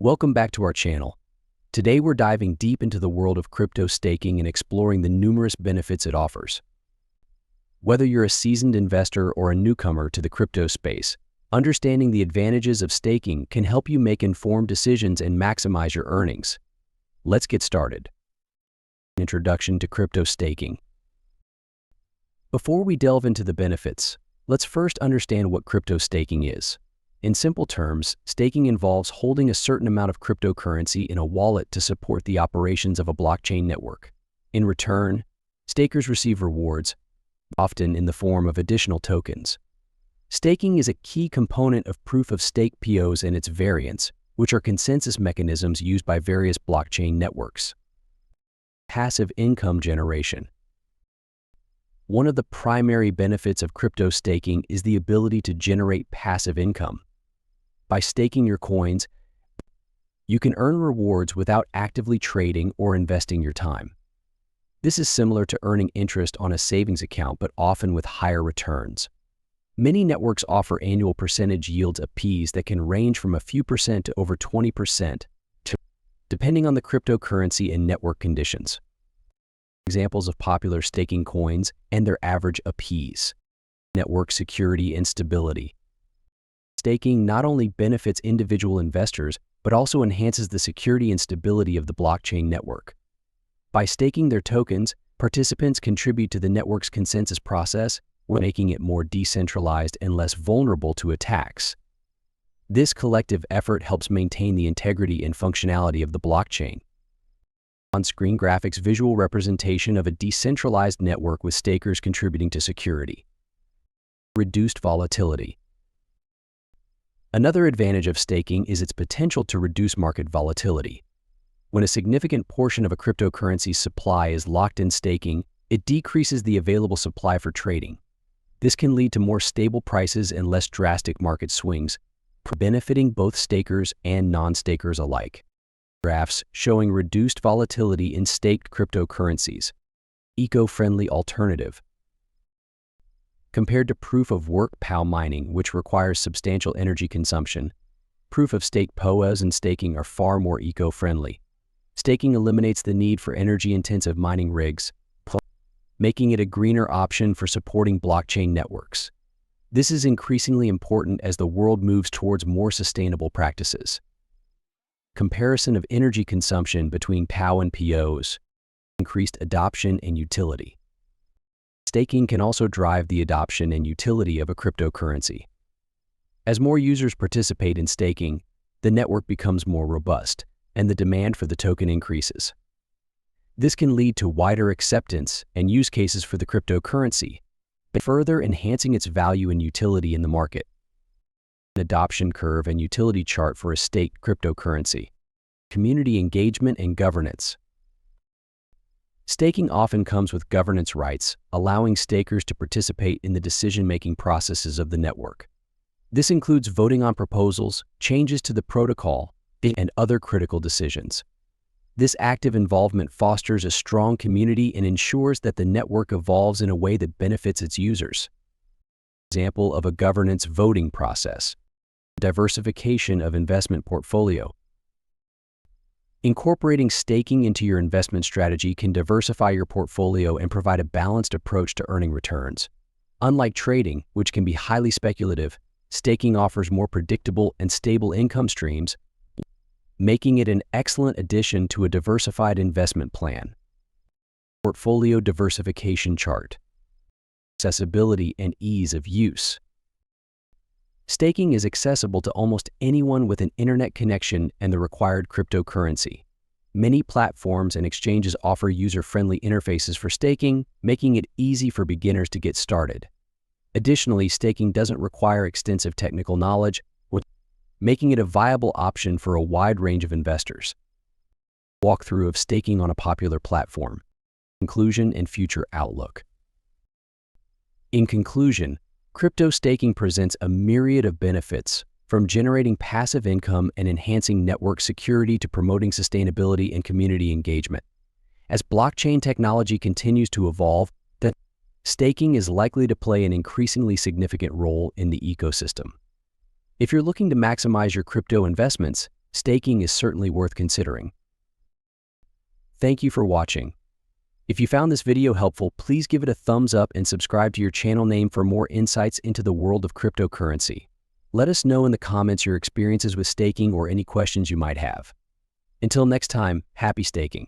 Welcome back to our channel. Today we're diving deep into the world of crypto staking and exploring the numerous benefits it offers. Whether you're a seasoned investor or a newcomer to the crypto space, understanding the advantages of staking can help you make informed decisions and maximize your earnings. Let's get started. Introduction to crypto staking. Before we delve into the benefits, let's first understand what crypto staking is. In simple terms, staking involves holding a certain amount of cryptocurrency in a wallet to support the operations of a blockchain network. In return, stakers receive rewards, often in the form of additional tokens. Staking is a key component of proof-of-stake POs and its variants, which are consensus mechanisms used by various blockchain networks. Passive income generation. One of the primary benefits of crypto staking is the ability to generate passive income. By staking your coins, you can earn rewards without actively trading or investing your time. This is similar to earning interest on a savings account, but often with higher returns. Many networks offer annual percentage yields APYs that can range from a few percent to over 20%, depending on the cryptocurrency and network conditions. Examples of popular staking coins and their average APYs. Network security and stability. Staking not only benefits individual investors, but also enhances the security and stability of the blockchain network. By staking their tokens, participants contribute to the network's consensus process, making it more decentralized and less vulnerable to attacks. This collective effort helps maintain the integrity and functionality of the blockchain. On-screen graphics visual representation of a decentralized network with stakers contributing to security. Reduced volatility. Another advantage of staking is its potential to reduce market volatility. When a significant portion of a cryptocurrency's supply is locked in staking, it decreases the available supply for trading. This can lead to more stable prices and less drastic market swings, benefiting both stakers and non-stakers alike. Graphs showing reduced volatility in staked cryptocurrencies. Eco-friendly alternative. Compared to proof-of-work POW mining, which requires substantial energy consumption, proof-of-stake POAs and staking are far more eco-friendly. Staking eliminates the need for energy-intensive mining rigs, making it a greener option for supporting blockchain networks. This is increasingly important as the world moves towards more sustainable practices. Comparison of energy consumption between POW and POs. Increased adoption and utility. Staking can also drive the adoption and utility of a cryptocurrency. As more users participate in staking, the network becomes more robust, and the demand for the token increases. This can lead to wider acceptance and use cases for the cryptocurrency, further enhancing its value and utility in the market. An adoption curve and utility chart for a staked cryptocurrency. Community engagement and governance. Staking often comes with governance rights, allowing stakers to participate in the decision-making processes of the network. This includes voting on proposals, changes to the protocol, and other critical decisions. This active involvement fosters a strong community and ensures that the network evolves in a way that benefits its users. Example of a governance voting process. Diversification of investment portfolio. Incorporating staking into your investment strategy can diversify your portfolio and provide a balanced approach to earning returns. Unlike trading, which can be highly speculative, staking offers more predictable and stable income streams, making it an excellent addition to a diversified investment plan. Portfolio diversification chart. Accessibility and ease of use. Staking is accessible to almost anyone with an internet connection and the required cryptocurrency. Many platforms and exchanges offer user-friendly interfaces for staking, making it easy for beginners to get started. Additionally, staking doesn't require extensive technical knowledge, making it a viable option for a wide range of investors. Walkthrough of staking on a popular platform. Conclusion and future outlook. In conclusion, crypto staking presents a myriad of benefits, from generating passive income and enhancing network security to promoting sustainability and community engagement. As blockchain technology continues to evolve, staking is likely to play an increasingly significant role in the ecosystem. If you're looking to maximize your crypto investments, staking is certainly worth considering. Thank you for watching. If you found this video helpful, please give it a thumbs up and subscribe to your channel name for more insights into the world of cryptocurrency. Let us know in the comments your experiences with staking or any questions you might have. Until next time, happy staking.